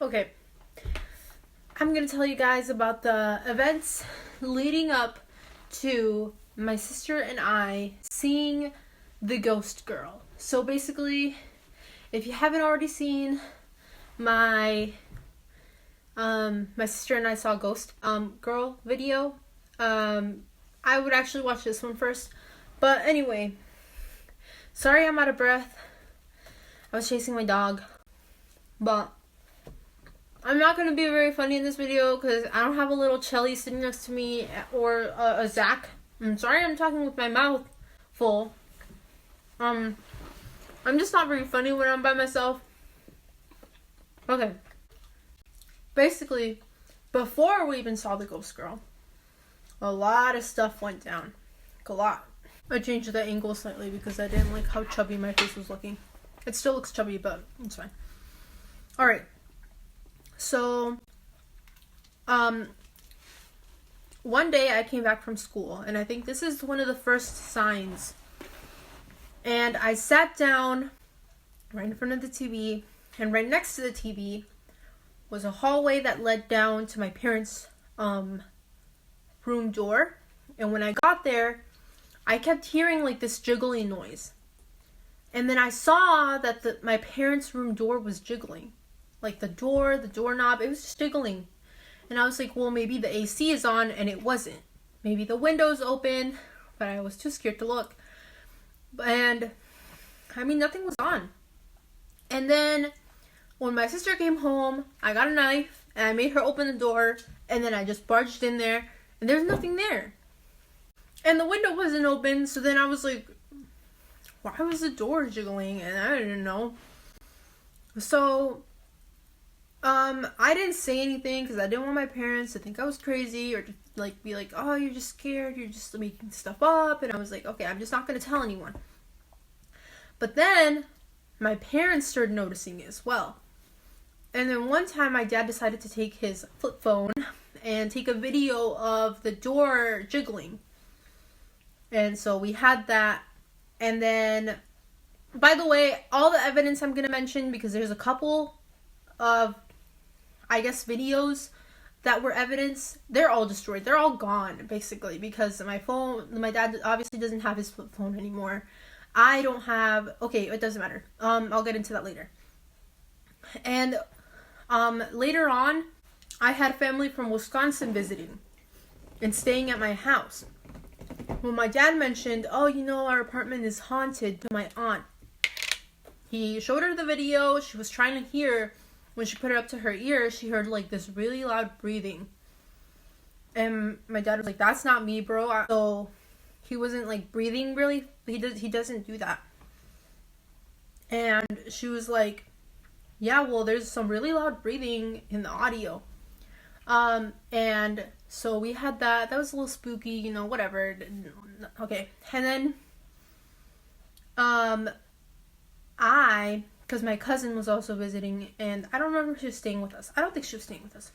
Okay, I'm going to tell you guys about the events leading up to my sister and I seeing the Ghost Girl. So basically, if you haven't already seen my sister and I saw Ghost Girl video, I would actually watch this one first. But anyway, sorry I'm out of breath. I was chasing my dog. But I'm not going to be very funny in this video because I don't have a little Chelly sitting next to me or a Zach. I'm sorry I'm talking with my mouth full. I'm just not very funny when I'm by myself. Okay. Basically, before we even saw the Ghost Girl, a lot of stuff went down. Like a lot. I changed the angle slightly because I didn't like how chubby my face was looking. It still looks chubby, but it's fine. Alright. So, one day I came back from school, and I think this is one of the first signs. And I sat down right in front of the TV, and right next to the TV was a hallway that led down to my parents' room door. And when I got there, I kept hearing like this jiggling noise. And then I saw that my parents' room door was jiggling. Like the doorknob, it was just jiggling. And I was like, well, maybe the AC is on, and it wasn't. Maybe the window's open, but I was too scared to look. And, I mean, nothing was on. And then, when my sister came home, I got a knife, and I made her open the door, and then I just barged in there, and there's nothing there. And the window wasn't open, so then I was like, why was the door jiggling? And I didn't know. So, I didn't say anything because I didn't want my parents to think I was crazy or to be like, oh, you're just scared, you're just making stuff up. And I was like, okay, I'm just not going to tell anyone. But then my parents started noticing it as well. And then one time my dad decided to take his flip phone and take a video of the door jiggling. And so we had that. And then, by the way, all the evidence I'm going to mention, because there's a couple of, I guess, videos that were evidence, they're all destroyed. They're all gone, basically, because my dad obviously doesn't have his flip phone anymore. I don't have, okay, it doesn't matter. I'll get into that later. And, later on, I had family from Wisconsin visiting and staying at my house. When my dad mentioned, oh, our apartment is haunted, to my aunt, he showed her the video. She was trying to hear. When she put it up to her ear, she heard like this really loud breathing. And my dad was like, that's not me, bro. So he wasn't like breathing really. He doesn't do that. And she was like, yeah, well, there's some really loud breathing in the audio. And so we had that. That was a little spooky, whatever. Okay. And then, because my cousin was also visiting, and I don't remember if she was staying with us. I don't think she was staying with us.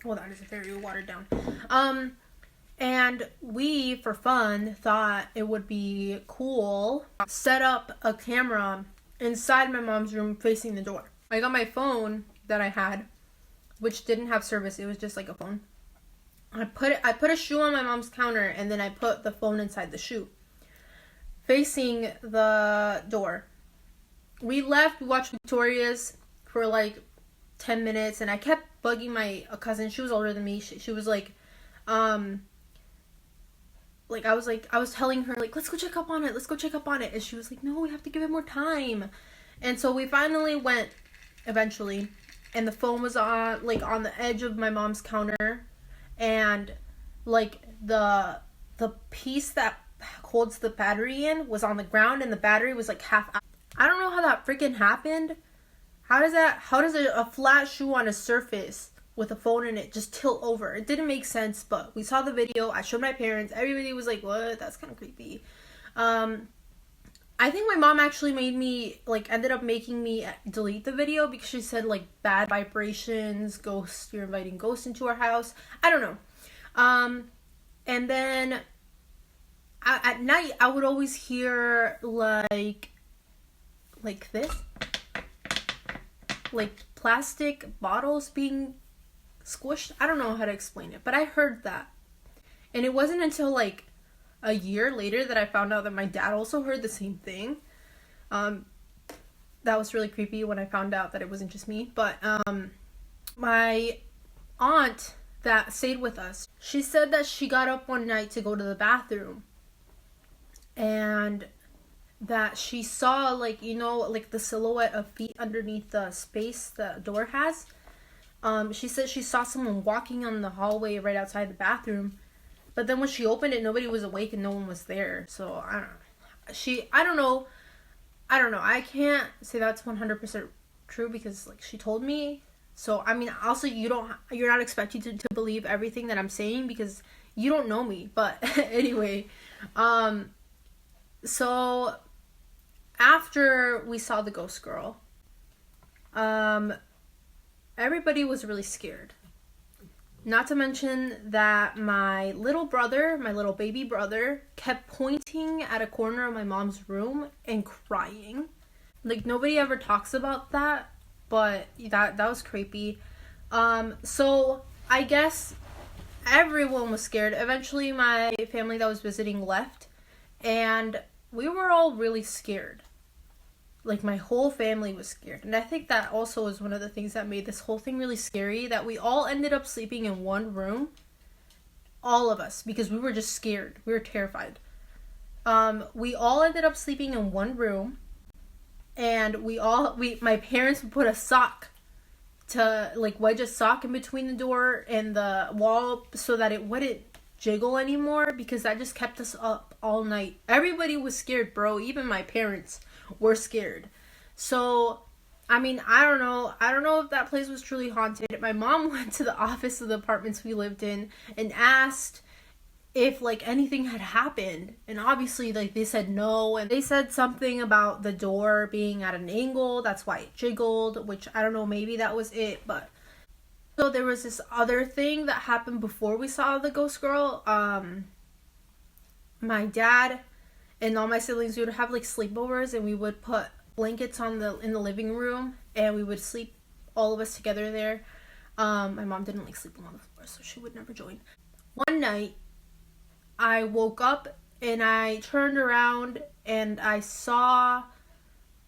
Well, that is very watered down. And we, for fun, thought it would be cool set up a camera inside my mom's room facing the door. I got my phone that I had, which didn't have service. It was just like a phone. I put a shoe on my mom's counter, and then I put the phone inside the shoe, facing the door. We watched Victoria's for like 10 minutes, and I kept bugging my cousin. She was older than me. She was like, I was telling her, like, let's go check up on it. And she was like, no, we have to give it more time. And so we finally went, eventually, and the phone was on the edge of my mom's counter, and like the piece that holds the battery in was on the ground, and the battery was like half out. I don't know how that freaking happened. How does a flat shoe on a surface with a phone in it just tilt over? It didn't make sense, but we saw the video. I showed my parents. Everybody was like, what? That's kind of creepy. I think my mom actually ended up making me delete the video because she said like bad vibrations, ghosts, you're inviting ghosts into our house. I don't know. And then at night I would always hear like this. like plastic bottles being squished. I don't know how to explain it, but I heard that. And it wasn't until like a year later that I found out that my dad also heard the same thing. That was really creepy when I found out that it wasn't just me. But my aunt that stayed with us, she said that she got up one night to go to the bathroom and that she saw, like, you know, like the silhouette of feet underneath the space the door has. She said she saw someone walking on the hallway right outside the bathroom, but then when she opened it, nobody was awake and no one was there. So I don't know. I can't say that's 100% true because, like, she told me. So I mean, also you're not expected to believe everything that I'm saying because you don't know me. But anyway, so after we saw the ghost girl, everybody was really scared. Not to mention that my little baby brother, kept pointing at a corner of my mom's room and crying. Like, nobody ever talks about that, but that was creepy. So I guess everyone was scared. Eventually, my family that was visiting left, and we were all really scared. Like, my whole family was scared. And I think that also was one of the things that made this whole thing really scary, that we all ended up sleeping in one room. All of us, because we were just scared. We were terrified. We all ended up sleeping in one room. And my parents would put a sock to, like, wedge a sock in between the door and the wall so that it wouldn't jiggle anymore, because that just kept us up all night. Everybody was scared, bro. Even my parents were scared. So, I mean, I don't know if that place was truly haunted. My mom went to the office of the apartments we lived in and asked if, like, anything had happened, and obviously, like, they said no, and they said something about the door being at an angle, that's why it jiggled, which I don't know, maybe that was it. But so there was this other thing that happened before we saw the ghost girl. My dad and all my siblings, we would have, like, sleepovers, and we would put blankets in the living room, and we would sleep, all of us together there. My mom didn't like sleeping on the floor, so she would never join. One night, I woke up, and I turned around, and I saw,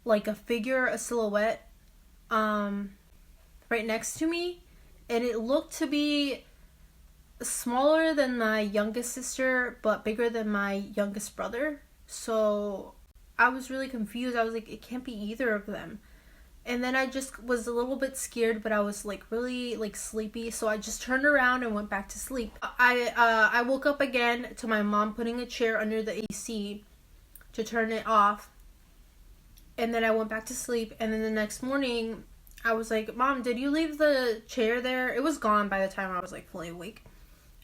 like, a silhouette, right next to me, and it looked to be smaller than my youngest sister, but bigger than my youngest brother. So I was really confused. I was like, it can't be either of them. And then I just was a little bit scared, but I was, like, really, like, sleepy. So I just turned around and went back to sleep. I woke up again to my mom putting a chair under the AC to turn it off. And then I went back to sleep. And then the next morning, I was like, Mom, did you leave the chair there? It was gone by the time I was, like, fully awake.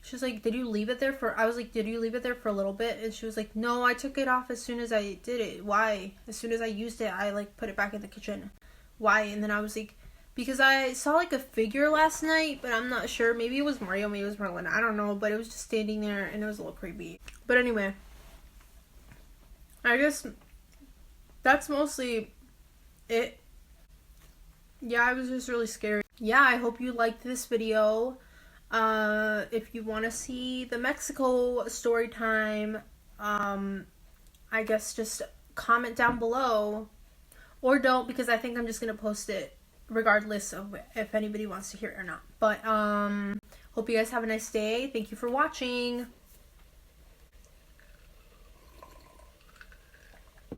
She was like, did you leave it there for a little bit? And she was like, no, I took it off as soon as I did it. Why? As soon as I used it, I, like, put it back in the kitchen. Why? And then I was like, because I saw, like, a figure last night, but I'm not sure. Maybe it was Mario, maybe it was Merlin. I don't know, but it was just standing there, and it was a little creepy. But anyway, I guess that's mostly it. Yeah, it was just really scary. Yeah, I hope you liked this video. If you want to see the Mexico story time, I guess just comment down below, or don't, because I think I'm just going to post it regardless of if anybody wants to hear it or not. But, hope you guys have a nice day. Thank you for watching.